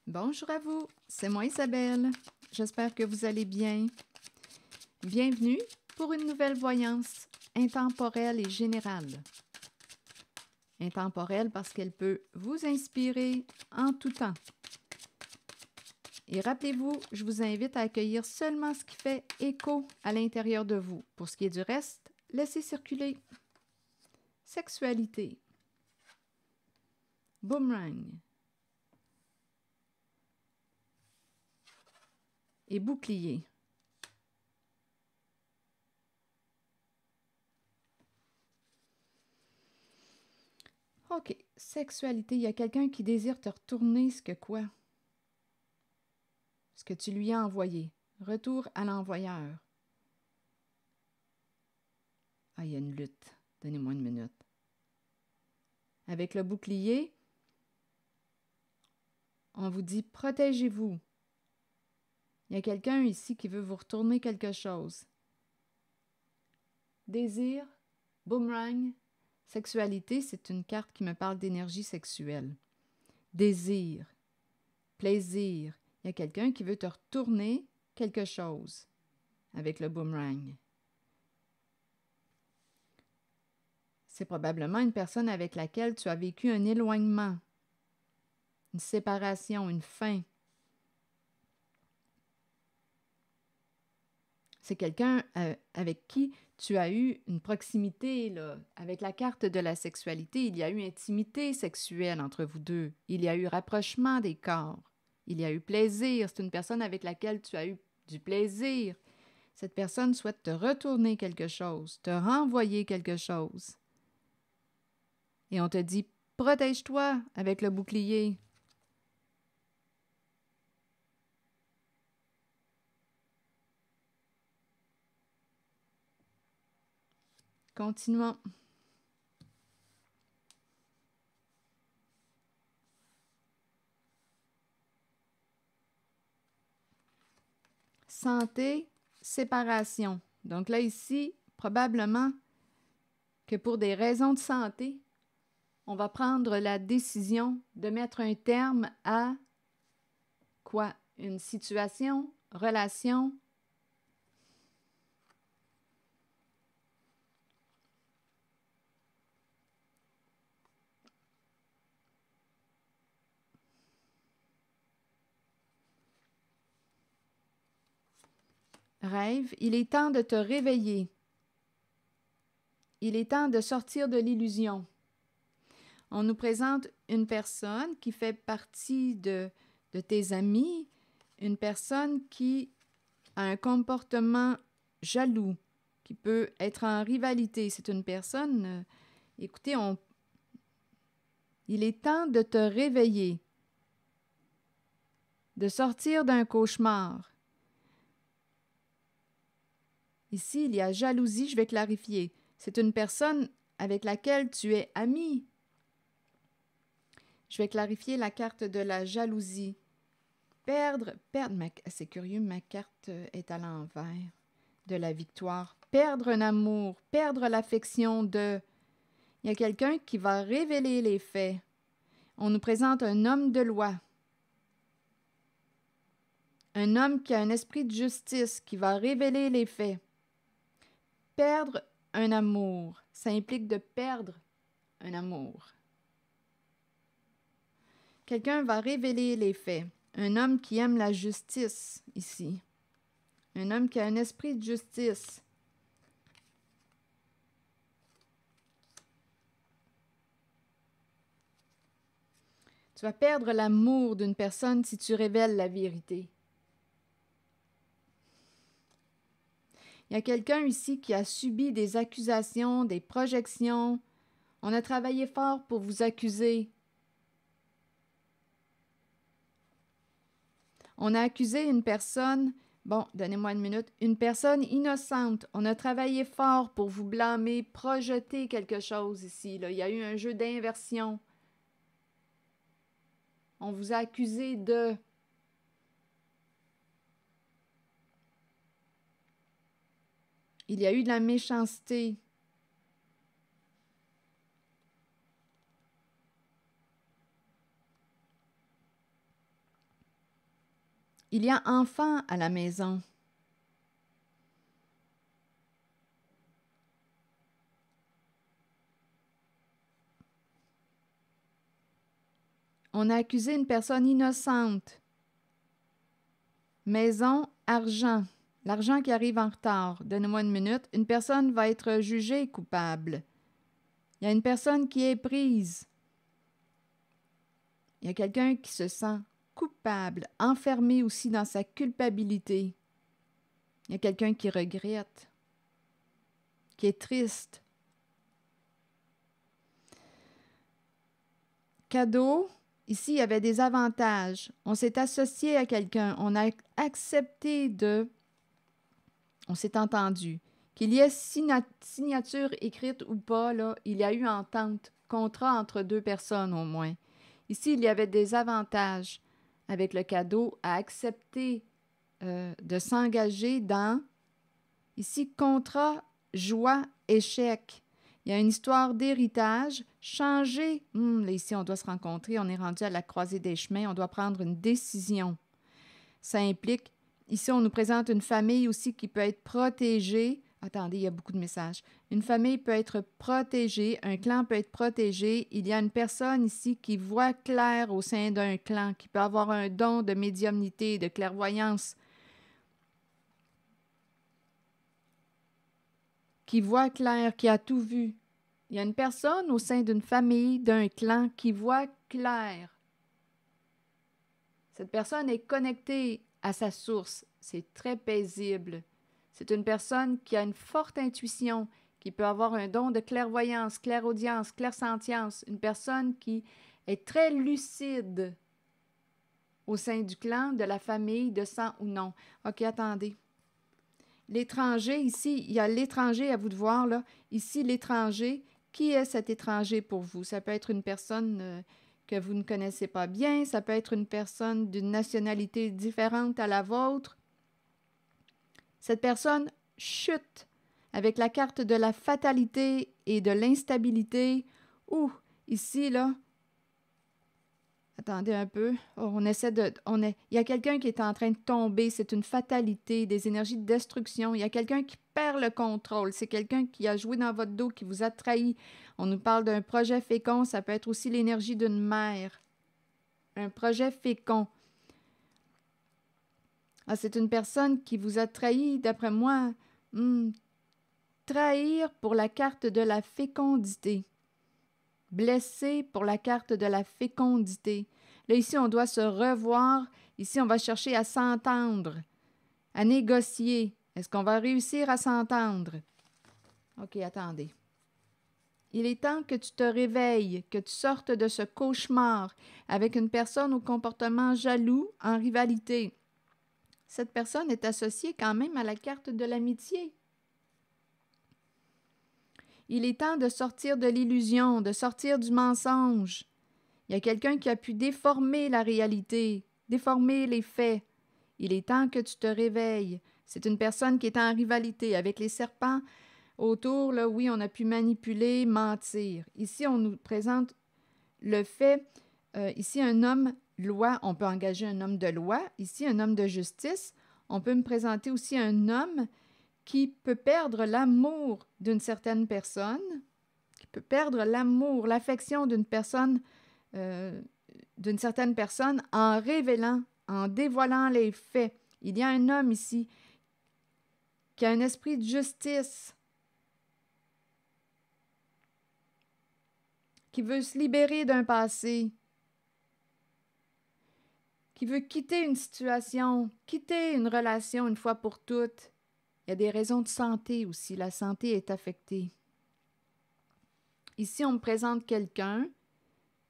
Bonjour à vous, c'est moi Isabelle. J'espère que vous allez bien. Bienvenue pour une nouvelle voyance intemporelle et générale. Intemporelle parce qu'elle peut vous inspirer en tout temps. Et rappelez-vous, je vous invite à accueillir seulement ce qui fait écho à l'intérieur de vous. Pour ce qui est du reste, laissez circuler. Sexualité. Boomerang. Et bouclier. OK. Sexualité. Il y a quelqu'un qui désire te retourner ce que quoi? Ce que tu lui as envoyé. Retour à l'envoyeur. Ah, il y a une lutte. Donnez-moi une minute. Avec le bouclier, on vous dit protégez-vous. Il y a quelqu'un ici qui veut vous retourner quelque chose. Désir, boomerang, sexualité, c'est une carte qui me parle d'énergie sexuelle. Désir, plaisir. Il y a quelqu'un qui veut te retourner quelque chose avec le boomerang. C'est probablement une personne avec laquelle tu as vécu un éloignement, une séparation, une fin. C'est quelqu'un avec qui tu as eu une proximité, là. Avec la carte de la sexualité, il y a eu intimité sexuelle entre vous deux. Il y a eu rapprochement des corps. Il y a eu plaisir. C'est une personne avec laquelle tu as eu du plaisir. Cette personne souhaite te retourner quelque chose, te renvoyer quelque chose. Et on te dit, protège-toi avec le bouclier. Continuons. Santé, séparation. Donc là, ici, probablement que pour des raisons de santé, on va prendre la décision de mettre un terme à quoi? Une situation, relation. Rêve, il est temps de te réveiller. Il est temps de sortir de l'illusion. On nous présente une personne qui fait partie de tes amis, une personne qui a un comportement jaloux, qui peut être en rivalité. C'est une personne, écoutez, il est temps de te réveiller, de sortir d'un cauchemar. Ici, il y a jalousie, je vais clarifier. C'est une personne avec laquelle tu es ami. Je vais clarifier la carte de la jalousie. Perdre, c'est curieux, ma carte est à l'envers de la victoire. Perdre un amour, perdre l'affection de... Il y a quelqu'un qui va révéler les faits. On nous présente un homme de loi. Un homme qui a un esprit de justice, qui va révéler les faits. Perdre un amour, ça implique de perdre un amour. Quelqu'un va révéler les faits. Un homme qui aime la justice, ici. Un homme qui a un esprit de justice. Tu vas perdre l'amour d'une personne si tu révèles la vérité. Il y a quelqu'un ici qui a subi des accusations, des projections. On a travaillé fort pour vous accuser. On a accusé une personne, bon, donnez-moi une minute, une personne innocente. On a travaillé fort pour vous blâmer, projeter quelque chose ici, là. Il y a eu un jeu d'inversion. On vous a accusé de... Il y a eu de la méchanceté. Il y a enfant à la maison. On a accusé une personne innocente. Maison, argent. L'argent qui arrive en retard. Donnez-moi une minute. Une personne va être jugée coupable. Il y a une personne qui est prise. Il y a quelqu'un qui se sent coupable, enfermé aussi dans sa culpabilité. Il y a quelqu'un qui regrette, qui est triste. Cadeau, ici, il y avait des avantages. On s'est associé à quelqu'un, on a accepté de... On s'est entendu. Qu'il y ait signature écrite ou pas, là, il y a eu entente, contrat entre deux personnes au moins. Ici, il y avait des avantages avec le cadeau à accepter de s'engager dans, ici, contrat, joie, échec. Il y a une histoire d'héritage, changer. Là, ici, on doit se rencontrer, on est rendu à la croisée des chemins, on doit prendre une décision. Ça implique, ici, on nous présente une famille aussi qui peut être protégée. Attendez, il y a beaucoup de messages. Une famille peut être protégée, un clan peut être protégé. Il y a une personne ici qui voit clair au sein d'un clan, qui peut avoir un don de médiumnité, de clairvoyance, qui voit clair, qui a tout vu. Il y a une personne au sein d'une famille, d'un clan, qui voit clair. Cette personne est connectée à sa source. C'est très paisible. C'est une personne qui a une forte intuition, qui peut avoir un don de clairvoyance, clairaudience, clairsentience. Une personne qui est très lucide au sein du clan, de la famille, de sang ou non. OK, attendez. L'étranger, ici, il y a l'étranger, à vous de voir, là. Ici, l'étranger. Qui est cet étranger pour vous? Ça peut être une personne que vous ne connaissez pas bien, ça peut être une personne d'une nationalité différente à la vôtre. Cette personne chute avec la carte de la fatalité et de l'instabilité. Ouh, ici, là, attendez un peu. Oh, il y a quelqu'un qui est en train de tomber. C'est une fatalité, des énergies de destruction. Il y a quelqu'un qui perd le contrôle. C'est quelqu'un qui a joué dans votre dos, qui vous a trahi. On nous parle d'un projet fécond. Ça peut être aussi l'énergie d'une mère. Un projet fécond. Ah, c'est une personne qui vous a trahi, d'après moi. Trahir pour la carte de la fécondité. Blessé pour la carte de la fécondité. Là, ici, on doit se revoir. Ici, on va chercher à s'entendre, à négocier. Est-ce qu'on va réussir à s'entendre? OK, attendez. Il est temps que tu te réveilles, que tu sortes de ce cauchemar avec une personne au comportement jaloux, en rivalité. Cette personne est associée quand même à la carte de l'amitié. Il est temps de sortir de l'illusion, de sortir du mensonge. Il y a quelqu'un qui a pu déformer la réalité, déformer les faits. Il est temps que tu te réveilles. C'est une personne qui est en rivalité avec les serpents autour. Là, oui, on a pu manipuler, mentir. Ici, on nous présente le fait, ici, un homme loi, on peut engager un homme de loi. Ici, un homme de justice. On peut me présenter aussi un homme qui peut perdre l'amour d'une certaine personne, qui peut perdre l'amour, l'affection d'une certaine personne en révélant, en dévoilant les faits. Il y a un homme ici qui a un esprit de justice, qui veut se libérer d'un passé, qui veut quitter une situation, quitter une relation une fois pour toutes. Il y a des raisons de santé aussi. La santé est affectée. Ici, on me présente quelqu'un.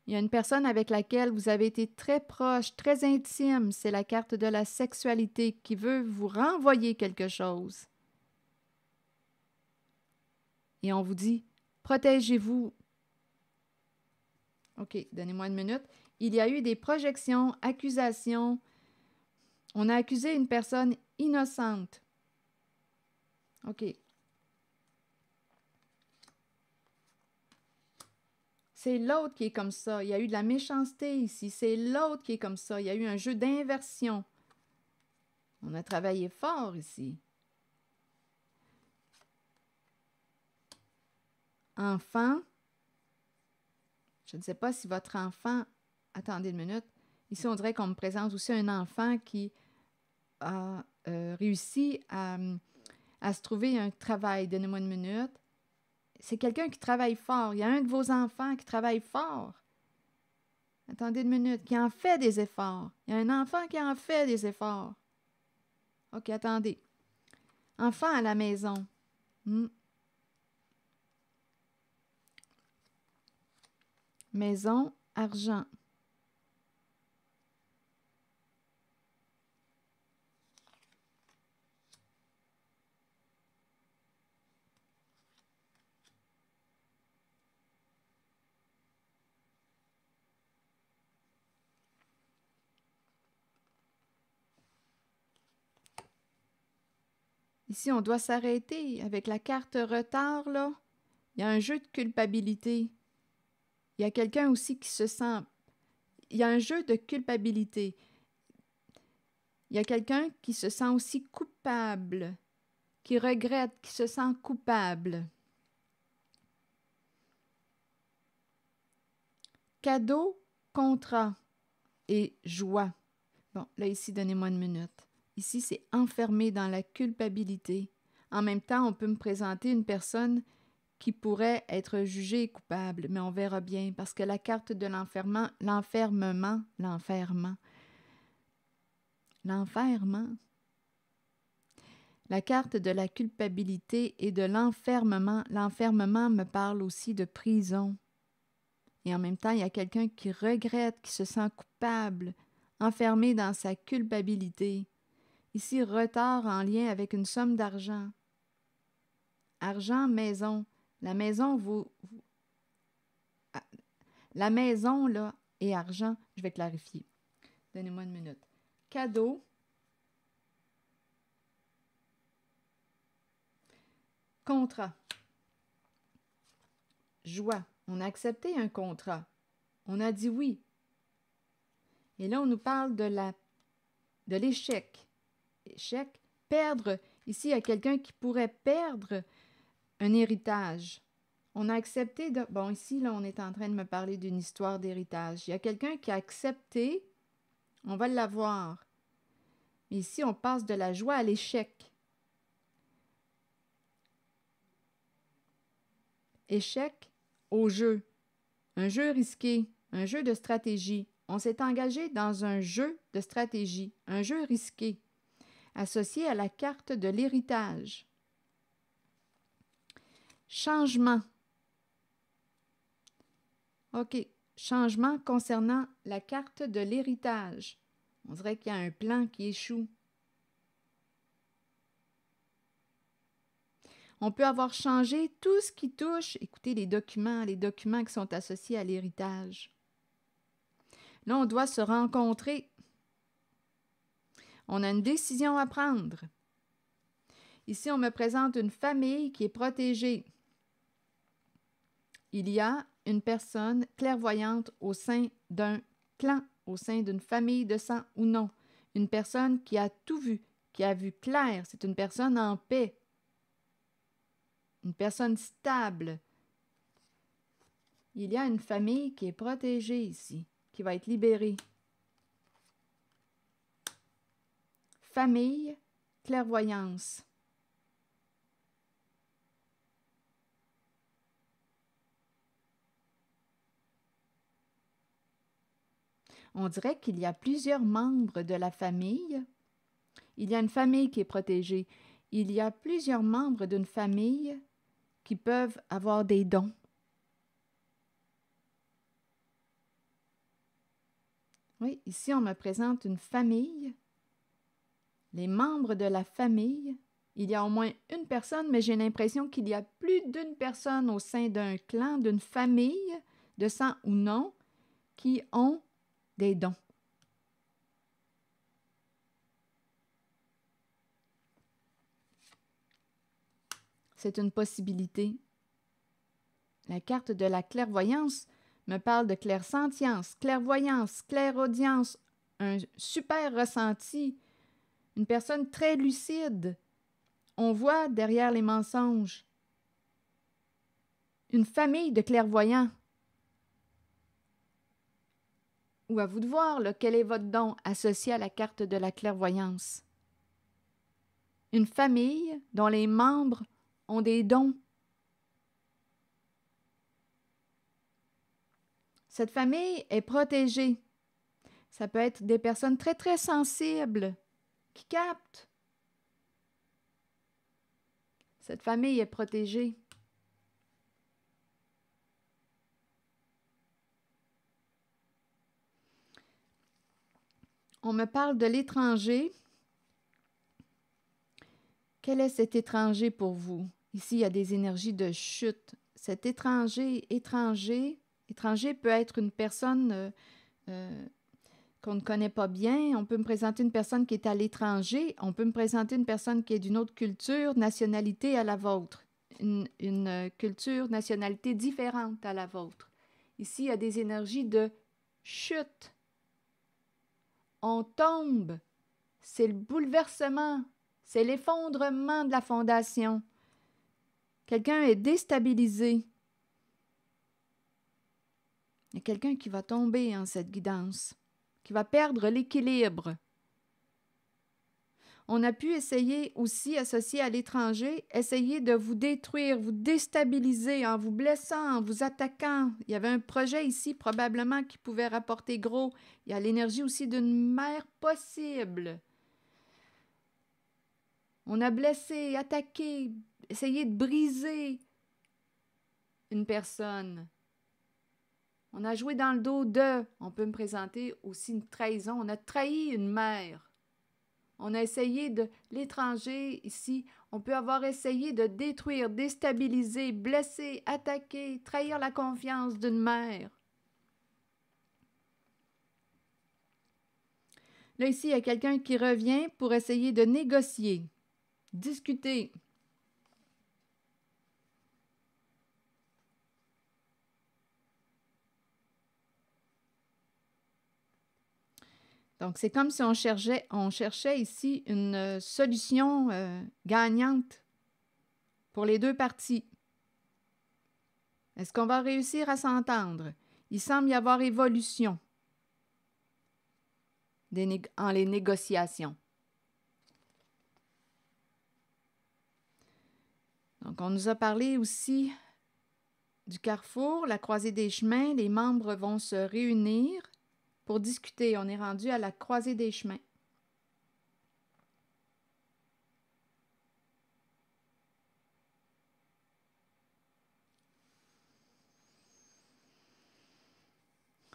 Il y a une personne avec laquelle vous avez été très proche, très intime. C'est la carte de la sexualité qui veut vous renvoyer quelque chose. Et on vous dit, protégez-vous. OK, donnez-moi une minute. Il y a eu des projections, accusations. On a accusé une personne innocente. OK. C'est l'autre qui est comme ça. Il y a eu de la méchanceté ici. C'est l'autre qui est comme ça. Il y a eu un jeu d'inversion. On a travaillé fort ici. Enfant. Je ne sais pas si votre enfant... Attendez une minute. Ici, on dirait qu'on me présente aussi un enfant qui a réussi à se trouver un travail. Donnez-moi une minute. C'est quelqu'un qui travaille fort. Il y a un de vos enfants qui travaille fort. Attendez une minute. Qui en fait des efforts. Il y a un enfant qui en fait des efforts. OK, attendez. Enfant à la maison. Maison, argent. Ici, on doit s'arrêter avec la carte retard, là. Il y a un jeu de culpabilité. Il y a quelqu'un aussi qui se sent... Il y a un jeu de culpabilité. Il y a quelqu'un qui se sent aussi coupable, qui regrette, qui se sent coupable. Cadeau, contrat et joie. Bon, là, ici, donnez-moi une minute. Ici, c'est enfermé dans la culpabilité. En même temps, on peut me présenter une personne qui pourrait être jugée coupable, mais on verra bien, parce que la carte de l'enfermement, la carte de la culpabilité et de l'enfermement me parle aussi de prison. Et en même temps, il y a quelqu'un qui regrette, qui se sent coupable, enfermé dans sa culpabilité. Ici, retard en lien avec une somme d'argent. Argent, maison. La maison, la maison, là, et argent, je vais clarifier. Donnez-moi une minute. Cadeau. Contrat. Joie. On a accepté un contrat. On a dit oui. Et là, on nous parle de l'échec. Échec. Perdre. Ici, il y a quelqu'un qui pourrait perdre un héritage. On a accepté de... Bon, ici, là, on est en train de me parler d'une histoire d'héritage. Il y a quelqu'un qui a accepté, on va l'avoir. Mais ici, on passe de la joie à l'échec. Échec au jeu. Un jeu risqué, un jeu de stratégie. On s'est engagé dans un jeu de stratégie, un jeu risqué, associé à la carte de l'héritage. Changement. OK. Changement concernant la carte de l'héritage. On dirait qu'il y a un plan qui échoue. On peut avoir changé tout ce qui touche, écoutez, les documents qui sont associés à l'héritage. Là, on doit se rencontrer. On a une décision à prendre. Ici, on me présente une famille qui est protégée. Il y a une personne clairvoyante au sein d'un clan, au sein d'une famille de sang ou non. Une personne qui a tout vu, qui a vu clair. C'est une personne en paix. Une personne stable. Il y a une famille qui est protégée ici, qui va être libérée. Famille, clairvoyance. On dirait qu'il y a plusieurs membres de la famille. Il y a une famille qui est protégée. Il y a plusieurs membres d'une famille qui peuvent avoir des dons. Oui, ici, on me présente une famille. Les membres de la famille, il y a au moins une personne, mais j'ai l'impression qu'il y a plus d'une personne au sein d'un clan, d'une famille, de sang ou non, qui ont des dons. C'est une possibilité. La carte de la clairvoyance me parle de clairsentience, clairvoyance, clairaudience, un super ressenti, Une personne très lucide. On voit derrière les mensonges. Une famille de clairvoyants. Ou à vous de voir là, quel est votre don associé à la carte de la clairvoyance. Une famille dont les membres ont des dons. Cette famille est protégée. Ça peut être des personnes très, très sensibles qui captent. Cette famille est protégée. On me parle de l'étranger. Quel est cet étranger pour vous? Ici, il y a des énergies de chute. Cet étranger peut être une personne qu'on ne connaît pas bien. On peut me présenter une personne qui est à l'étranger. On peut me présenter une personne qui est d'une autre culture, nationalité à la vôtre. Une culture, nationalité différente à la vôtre. Ici, il y a des énergies de chute. On tombe. C'est le bouleversement. C'est l'effondrement de la fondation. Quelqu'un est déstabilisé. Il y a quelqu'un qui va tomber en cette guidance, qui va perdre l'équilibre. On a pu essayer aussi, associé à l'étranger, essayer de vous détruire, vous déstabiliser en vous blessant, en vous attaquant. Il y avait un projet ici probablement qui pouvait rapporter gros. Il y a l'énergie aussi d'une mère possible. On a blessé, attaqué, essayé de briser une personne. On a joué dans le dos de. On peut me présenter aussi une trahison. On a trahi une mère. On a essayé de l'étranger ici. On peut avoir essayé de détruire, déstabiliser, blesser, attaquer, trahir la confiance d'une mère. Là, ici, il y a quelqu'un qui revient pour essayer de négocier, discuter. Donc, c'est comme si on cherchait ici une solution gagnante pour les deux parties. Est-ce qu'on va réussir à s'entendre? Il semble y avoir évolution en les négociations. Donc, on nous a parlé aussi du carrefour, la croisée des chemins. Les membres vont se réunir pour discuter. On est rendu à la croisée des chemins.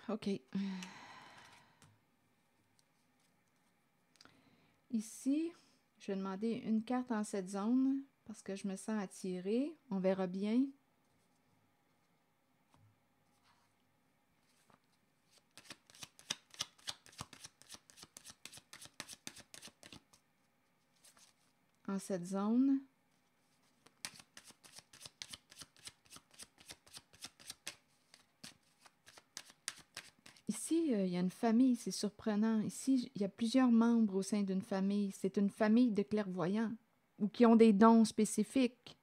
OK. Ici, je vais demander une carte en cette zone parce que je me sens attirée. On verra bien. En cette zone. Ici, il y a une famille, c'est surprenant. Ici, il y a plusieurs membres au sein d'une famille. C'est une famille de clairvoyants ou qui ont des dons spécifiques.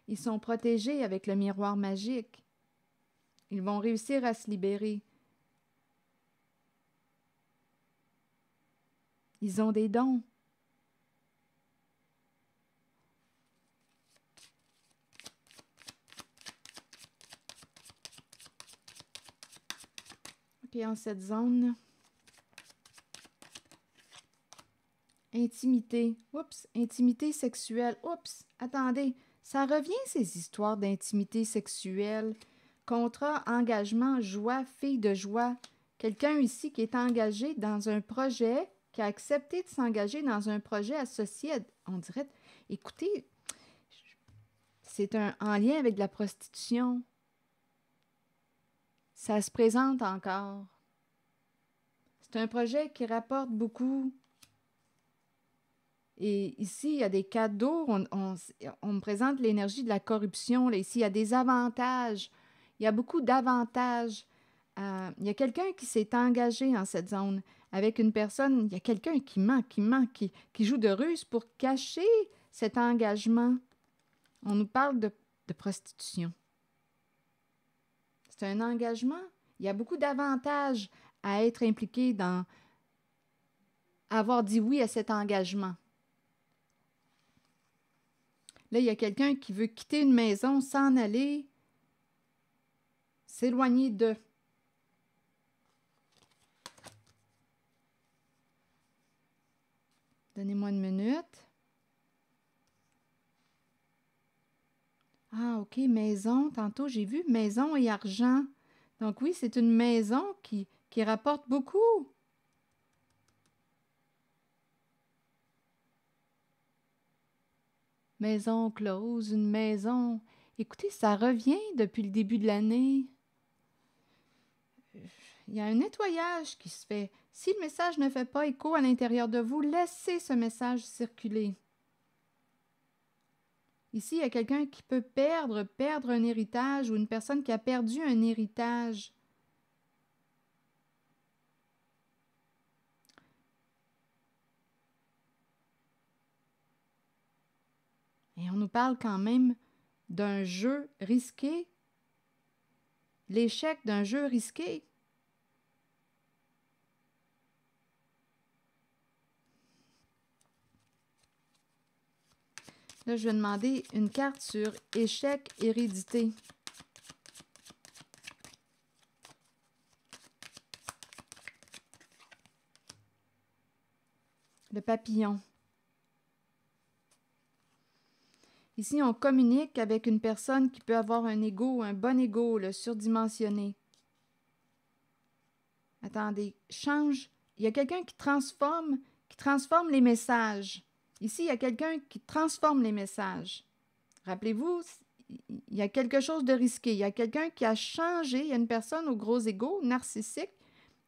Ils sont protégés avec le miroir magique. Ils vont réussir à se libérer. Ils ont des dons. OK, en cette zone. Intimité. Oups, intimité sexuelle. Oups, attendez. Ça revient, ces histoires d'intimité sexuelle. Contrat, engagement, joie, fille de joie. Quelqu'un ici qui est engagé dans un projet, qui a accepté de s'engager dans un projet associé, on dirait, écoutez, c'est en lien avec la prostitution. Ça se présente encore. C'est un projet qui rapporte beaucoup. Et ici, il y a des cadeaux. On me présente l'énergie de la corruption. Là. Ici, il y a des avantages. Il y a beaucoup d'avantages il y a quelqu'un qui s'est engagé en cette zone avec une personne, il y a quelqu'un qui ment, qui joue de ruse pour cacher cet engagement. On nous parle de prostitution. C'est un engagement. Il y a beaucoup d'avantages à être impliqué dans avoir dit oui à cet engagement. Là, il y a quelqu'un qui veut quitter une maison, s'en aller, s'éloigner d'eux. Donnez-moi une minute. Ah, OK, maison. Tantôt, j'ai vu maison et argent. Donc oui, c'est une maison qui rapporte beaucoup. Maison close, une maison. Écoutez, ça revient depuis le début de l'année. Il y a un nettoyage qui se fait. Si le message ne fait pas écho à l'intérieur de vous, laissez ce message circuler. Ici, il y a quelqu'un qui peut perdre un héritage ou une personne qui a perdu un héritage. Et on nous parle quand même d'un jeu risqué, l'échec d'un jeu risqué. Là, je vais demander une carte sur échec, hérédité. Le papillon. Ici, on communique avec une personne qui peut avoir un ego, un bon ego, le surdimensionné. Attendez, change. Il y a quelqu'un qui transforme les messages. Ici, il y a quelqu'un qui transforme les messages. Rappelez-vous, il y a quelque chose de risqué. Il y a quelqu'un qui a changé. Il y a une personne au gros ego, narcissique,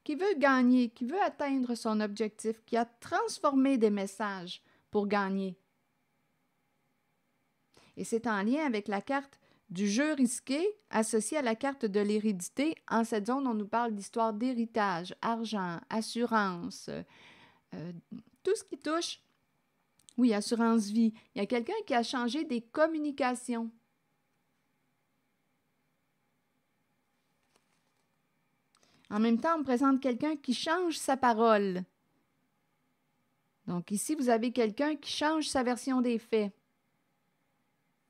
qui veut gagner, qui veut atteindre son objectif, qui a transformé des messages pour gagner. Et c'est en lien avec la carte du jeu risqué associée à la carte de l'hérédité. En cette zone, on nous parle d'histoire d'héritage, argent, assurance, tout ce qui touche, oui, assurance vie. Il y a quelqu'un qui a changé des communications. En même temps, on présente quelqu'un qui change sa parole. Donc ici, vous avez quelqu'un qui change sa version des faits.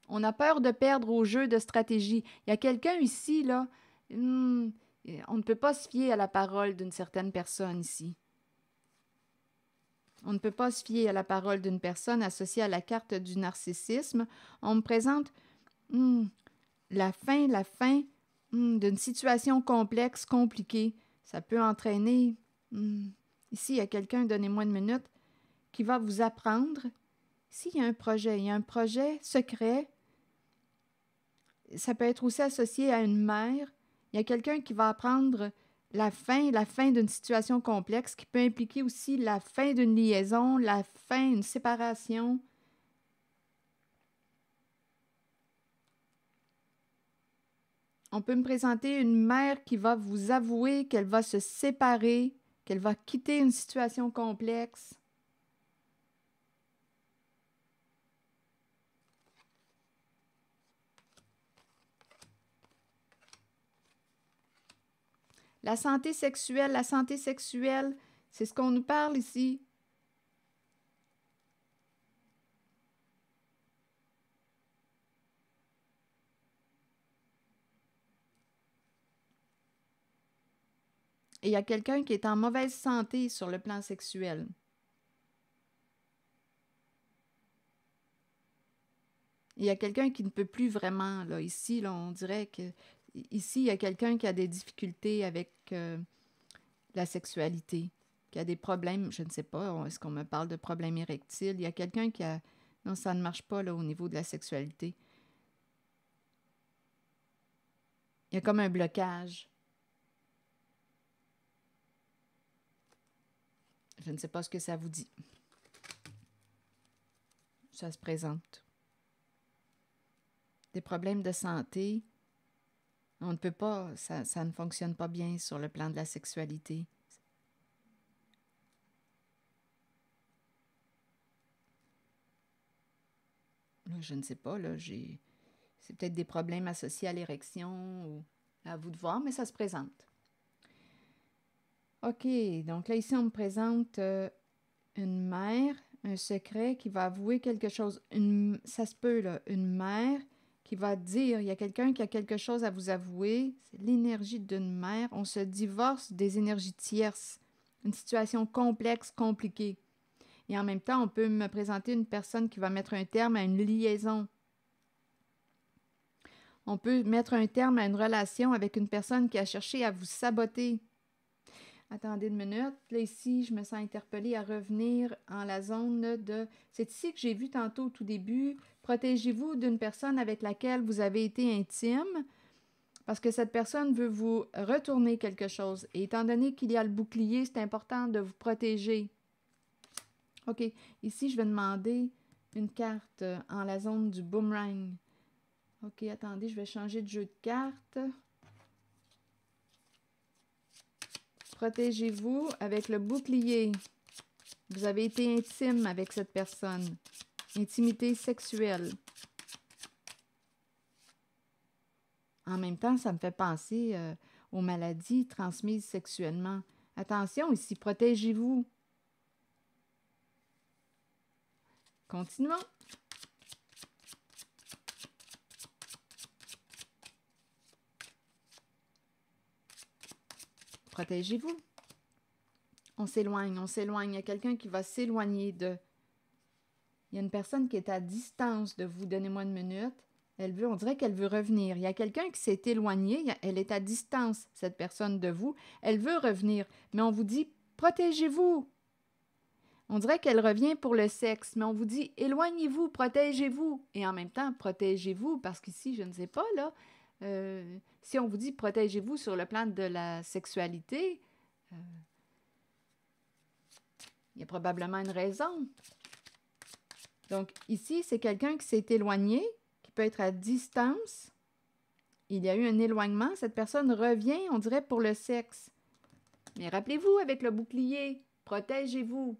On a peur de perdre au jeu de stratégie. Il y a quelqu'un ici, là, on ne peut pas se fier à la parole d'une certaine personne ici. On ne peut pas se fier à la parole d'une personne associée à la carte du narcissisme. On me présente la fin d'une situation complexe, compliquée. Ça peut entraîner... ici, il y a quelqu'un, donnez-moi une minute, qui va vous apprendre. Ici, il y a un projet secret. Ça peut être aussi associé à une mère. Il y a quelqu'un qui va apprendre la fin d'une situation complexe qui peut impliquer aussi la fin d'une liaison, la fin d'une séparation. On peut me présenter une mère qui va vous avouer qu'elle va se séparer, qu'elle va quitter une situation complexe. La santé sexuelle, c'est ce qu'on nous parle ici. Et il y a quelqu'un qui est en mauvaise santé sur le plan sexuel. Il y a quelqu'un qui ne peut plus vraiment, là, ici, là, on dirait que ici, il y a quelqu'un qui a des difficultés avec la sexualité, qui a des problèmes, je ne sais pas, est-ce qu'on me parle de problèmes érectiles? Il y a quelqu'un qui a... Non, ça ne marche pas là, au niveau de la sexualité. Il y a comme un blocage. Je ne sais pas ce que ça vous dit. Ça se présente. Des problèmes de santé. On ne peut pas, ça ne fonctionne pas bien sur le plan de la sexualité. Là, je ne sais pas, là, c'est peut-être des problèmes associés à l'érection ou à vous de voir, mais ça se présente. OK, donc là, ici, on me présente une mère, un secret qui va avouer quelque chose. Ça se peut, là, une mère qui va dire, il y a quelqu'un qui a quelque chose à vous avouer, c'est l'énergie d'une mère. On se divorce des énergies tierces, une situation complexe, compliquée. Et en même temps, on peut me présenter une personne qui va mettre un terme à une liaison. On peut mettre un terme à une relation avec une personne qui a cherché à vous saboter. Attendez une minute. Là, ici, je me sens interpellée à revenir en la zone de... C'est ici que j'ai vu tantôt au tout début. Protégez-vous d'une personne avec laquelle vous avez été intime parce que cette personne veut vous retourner quelque chose. Et étant donné qu'il y a le bouclier, c'est important de vous protéger. OK. Ici, je vais demander une carte en la zone du boomerang. OK, attendez, je vais changer de jeu de cartes. Protégez-vous avec le bouclier. Vous avez été intime avec cette personne. Intimité sexuelle. En même temps, ça me fait penser aux maladies transmises sexuellement. Attention ici, protégez-vous. Continuons. Protégez-vous. On s'éloigne, on s'éloigne. Il y a quelqu'un qui va s'éloigner de... Il y a une personne qui est à distance de vous. Donnez-moi une minute. On dirait qu'elle veut revenir. Il y a quelqu'un qui s'est éloigné. Elle est à distance, cette personne de vous. Elle veut revenir. Mais on vous dit, protégez-vous. On dirait qu'elle revient pour le sexe, mais on vous dit, éloignez-vous, protégez-vous. Et en même temps, protégez-vous, parce qu'ici, je ne sais pas, là, si on vous dit protégez-vous sur le plan de la sexualité, il y a probablement une raison. Donc, ici, c'est quelqu'un qui s'est éloigné, qui peut être à distance. Il y a eu un éloignement. Cette personne revient, on dirait, pour le sexe. Mais rappelez-vous, avec le bouclier, protégez-vous.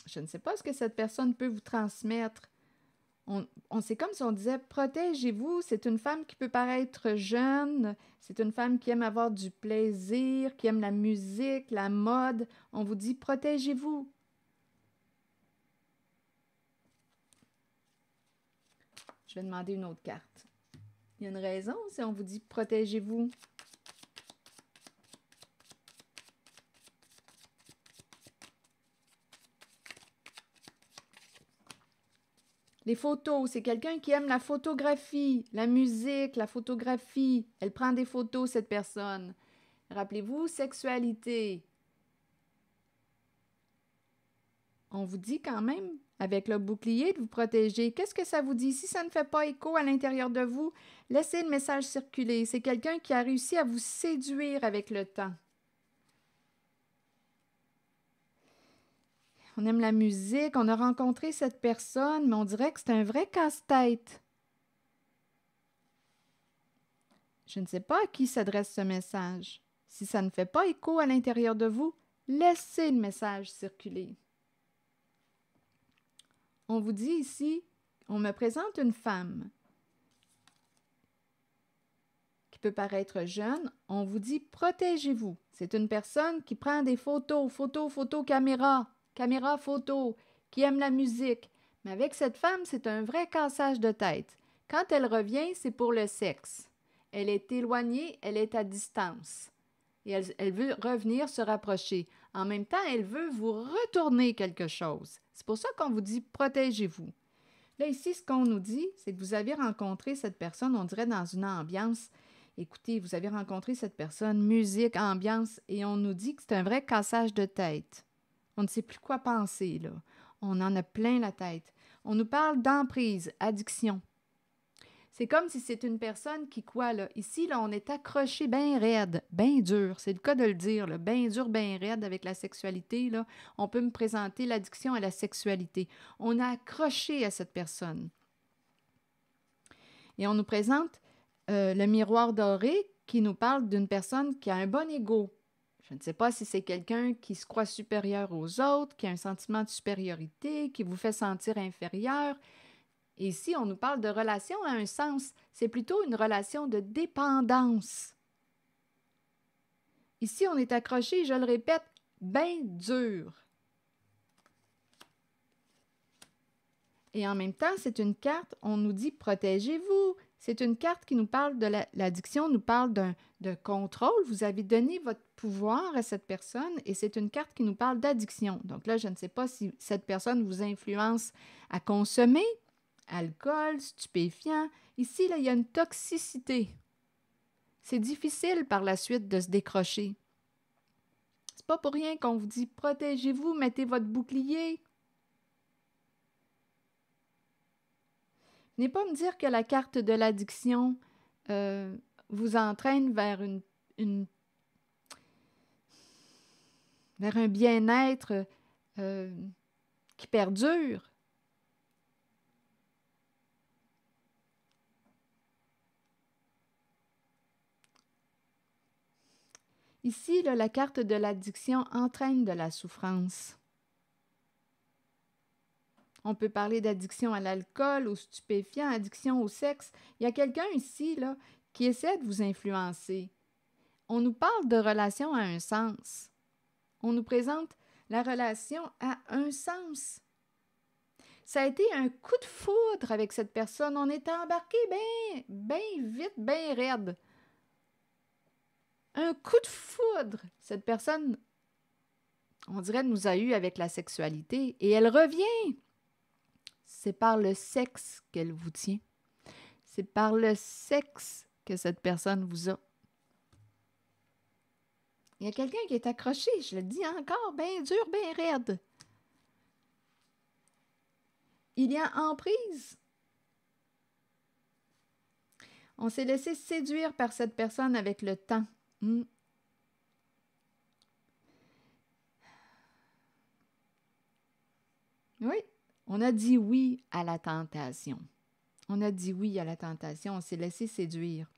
Je ne sais pas ce que cette personne peut vous transmettre. C'est comme si on disait, protégez-vous, c'est une femme qui peut paraître jeune, c'est une femme qui aime avoir du plaisir, qui aime la musique, la mode. On vous dit, protégez-vous. Je vais demander une autre carte. Il y a une raison si on vous dit, protégez-vous. Les photos, c'est quelqu'un qui aime la photographie, la musique, la photographie. Elle prend des photos, cette personne. Rappelez-vous, sexualité. On vous dit quand même, avec le bouclier, de vous protéger. Qu'est-ce que ça vous dit? Si ça ne fait pas écho à l'intérieur de vous, laissez le message circuler. C'est quelqu'un qui a réussi à vous séduire avec le temps. On aime la musique, on a rencontré cette personne, mais on dirait que c'est un vrai casse-tête. Je ne sais pas à qui s'adresse ce message. Si ça ne fait pas écho à l'intérieur de vous, laissez le message circuler. On vous dit ici, on me présente une femme qui peut paraître jeune. On vous dit, protégez-vous. C'est une personne qui prend des photos, caméra, photo, qui aime la musique. Mais avec cette femme, c'est un vrai cassage de tête. Quand elle revient, c'est pour le sexe. Elle est éloignée, elle est à distance. Et elle veut revenir se rapprocher. En même temps, elle veut vous retourner quelque chose. C'est pour ça qu'on vous dit protégez-vous. Là, ici, ce qu'on nous dit, c'est que vous avez rencontré cette personne, on dirait dans une ambiance. Écoutez, vous avez rencontré cette personne, musique, ambiance, et on nous dit que c'est un vrai cassage de tête. On ne sait plus quoi penser, là. On en a plein la tête. On nous parle d'emprise, addiction. C'est comme si c'est une personne qui, quoi, là? Ici, là, on est accroché bien raide, bien dur. C'est le cas de le dire, là. Bien dur, bien raide avec la sexualité, là. On peut me présenter l'addiction à la sexualité. On a accroché à cette personne. Et on nous présente le miroir doré qui nous parle d'une personne qui a un bon ego. Je ne sais pas si c'est quelqu'un qui se croit supérieur aux autres, qui a un sentiment de supériorité, qui vous fait sentir inférieur. Et ici, on nous parle de relation à un sens. C'est plutôt une relation de dépendance. Ici, on est accroché, je le répète, bien dur. Et en même temps, c'est une carte, on nous dit « protégez-vous ». C'est une carte qui nous parle de l'addiction, nous parle de contrôle. Vous avez donné votre pouvoir à cette personne et c'est une carte qui nous parle d'addiction. Donc là, je ne sais pas si cette personne vous influence à consommer, alcool, stupéfiants. Ici, là, il y a une toxicité. C'est difficile par la suite de se décrocher. C'est pas pour rien qu'on vous dit « protégez-vous, mettez votre bouclier ». Venez pas me dire que la carte de l'addiction vous entraîne vers vers un bien-être qui perdure. Ici, là, la carte de l'addiction entraîne de la souffrance. On peut parler d'addiction à l'alcool, aux stupéfiants, addiction au sexe. Il y a quelqu'un ici là, qui essaie de vous influencer. On nous parle de relation à un sens. On nous présente la relation à un sens. Ça a été un coup de foudre avec cette personne. On est embarqué bien vite, bien raide. Un coup de foudre. Cette personne, on dirait, nous a eu avec la sexualité et elle revient. C'est par le sexe qu'elle vous tient. C'est par le sexe que cette personne vous a. Il y a quelqu'un qui est accroché, je le dis encore, bien dur, bien raide. Il y a emprise. On s'est laissé séduire par cette personne avec le temps. Oui, on a dit oui à la tentation. On a dit oui à la tentation, on s'est laissé séduire.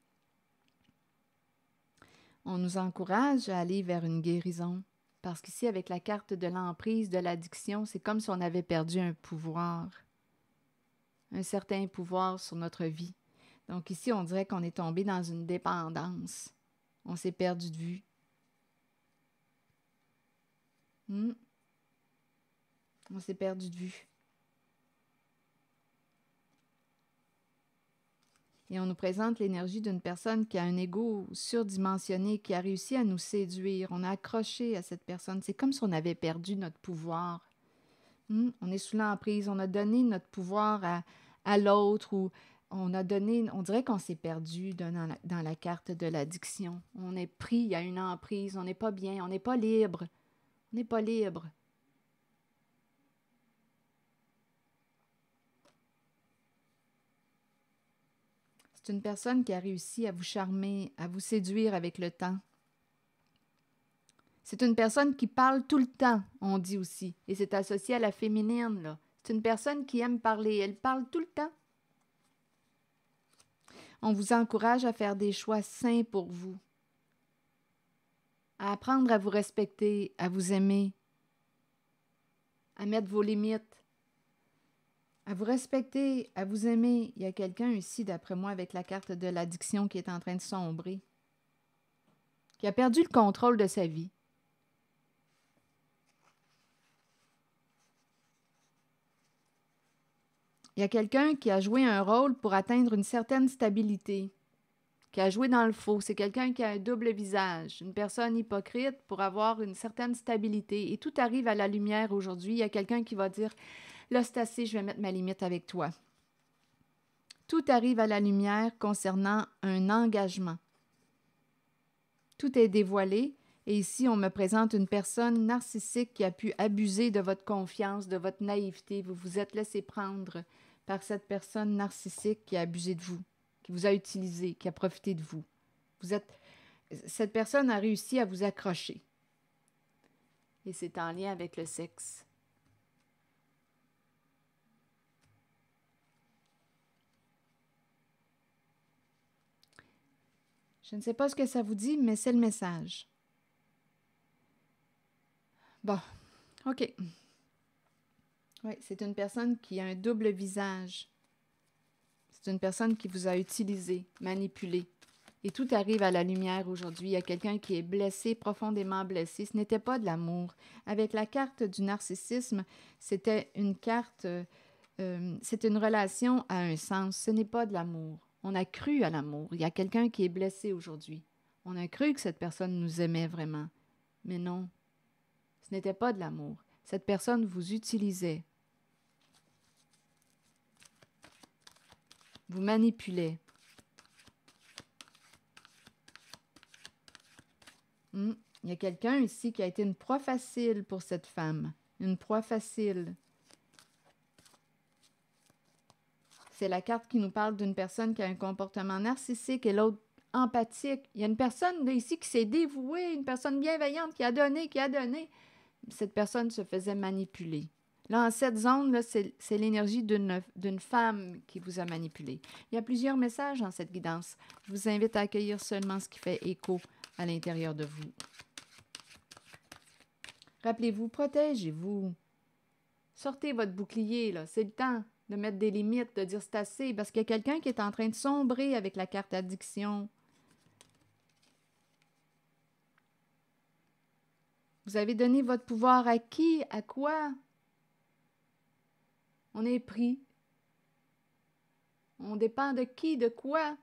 On nous encourage à aller vers une guérison. Parce qu'ici, avec la carte de l'emprise, de l'addiction, c'est comme si on avait perdu un pouvoir. Un certain pouvoir sur notre vie. Donc ici, on dirait qu'on est tombé dans une dépendance. On s'est perdu de vue. On s'est perdu de vue. Et on nous présente l'énergie d'une personne qui a un ego surdimensionné, qui a réussi à nous séduire. On a accroché à cette personne. C'est comme si on avait perdu notre pouvoir. On est sous l'emprise. On a donné notre pouvoir à l'autre ou on a donné... On dirait qu'on s'est perdu dans la carte de l'addiction. On est pris, il y a une emprise. On n'est pas bien. On n'est pas libre. On n'est pas libre. C'est une personne qui a réussi à vous charmer, à vous séduire avec le temps. C'est une personne qui parle tout le temps, on dit aussi. Et c'est associé à la féminine, là. C'est une personne qui aime parler. Elle parle tout le temps. On vous encourage à faire des choix sains pour vous. À apprendre à vous respecter, à vous aimer. À mettre vos limites. À vous respecter, à vous aimer. Il y a quelqu'un ici, d'après moi, avec la carte de l'addiction qui est en train de sombrer. Qui a perdu le contrôle de sa vie. Il y a quelqu'un qui a joué un rôle pour atteindre une certaine stabilité, qui a joué dans le faux. C'est quelqu'un qui a un double visage, une personne hypocrite pour avoir une certaine stabilité. Et tout arrive à la lumière aujourd'hui. Il y a quelqu'un qui va dire « Là, c'est assez, je vais mettre ma limite avec toi. » Tout arrive à la lumière concernant un engagement. Tout est dévoilé. Et ici, on me présente une personne narcissique qui a pu abuser de votre confiance, de votre naïveté. Vous vous êtes laissé prendre par cette personne narcissique qui a abusé de vous. qui vous a utilisé, qui a profité de vous. Cette personne a réussi à vous accrocher. Et c'est en lien avec le sexe. Je ne sais pas ce que ça vous dit, mais c'est le message. Bon, OK. Oui, c'est une personne qui a un double visage. C'est une personne qui vous a utilisé, manipulé. Et tout arrive à la lumière aujourd'hui. Il y a quelqu'un qui est blessé, profondément blessé. Ce n'était pas de l'amour. Avec la carte du narcissisme, c'était une carte, c'est une relation à un sens. Ce n'est pas de l'amour. On a cru à l'amour. Il y a quelqu'un qui est blessé aujourd'hui. On a cru que cette personne nous aimait vraiment. Mais non, ce n'était pas de l'amour. Cette personne vous utilisait. Vous manipulait. Il y a quelqu'un ici qui a été une proie facile pour cette femme. Une proie facile. C'est la carte qui nous parle d'une personne qui a un comportement narcissique et l'autre empathique. Il y a une personne là, ici qui s'est dévouée, une personne bienveillante qui a donné. Cette personne se faisait manipuler. Là, en cette zone, c'est l'énergie d'une femme qui vous a manipulé. Il y a plusieurs messages dans cette guidance. Je vous invite à accueillir seulement ce qui fait écho à l'intérieur de vous. Rappelez-vous, protégez-vous. Sortez votre bouclier, là. C'est le temps de mettre des limites, de dire c'est assez, parce qu'il y a quelqu'un qui est en train de sombrer avec la carte addiction. Vous avez donné votre pouvoir à qui? À quoi? On est pris. On dépend de qui? De quoi?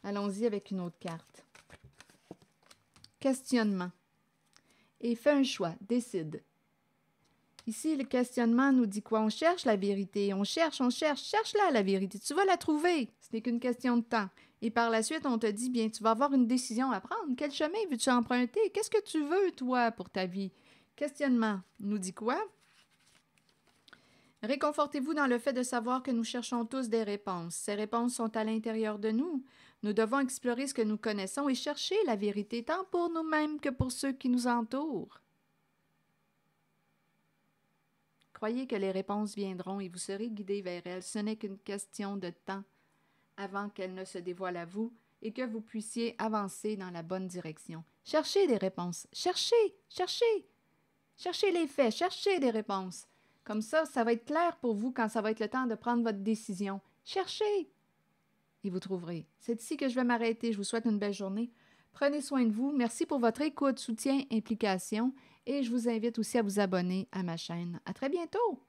Allons-y avec une autre carte. Questionnement. Et fais un choix, décide. Ici, le questionnement nous dit quoi? On cherche la vérité, on cherche, cherche-la la vérité. Tu vas la trouver, ce n'est qu'une question de temps. Et par la suite, on te dit, bien, tu vas avoir une décision à prendre. Quel chemin veux-tu emprunter? Qu'est-ce que tu veux, toi, pour ta vie? Questionnement nous dit quoi? Réconfortez-vous dans le fait de savoir que nous cherchons tous des réponses. Ces réponses sont à l'intérieur de nous. Nous devons explorer ce que nous connaissons et chercher la vérité tant pour nous-mêmes que pour ceux qui nous entourent. Croyez que les réponses viendront et vous serez guidés vers elles. Ce n'est qu'une question de temps avant qu'elles ne se dévoilent à vous et que vous puissiez avancer dans la bonne direction. Cherchez des réponses. Cherchez les faits, cherchez des réponses. Comme ça va être clair pour vous quand ça va être le temps de prendre votre décision. Cherchez et vous trouverez. C'est ici que je vais m'arrêter. Je vous souhaite une belle journée. Prenez soin de vous. Merci pour votre écoute, soutien, implication et je vous invite aussi à vous abonner à ma chaîne. À très bientôt!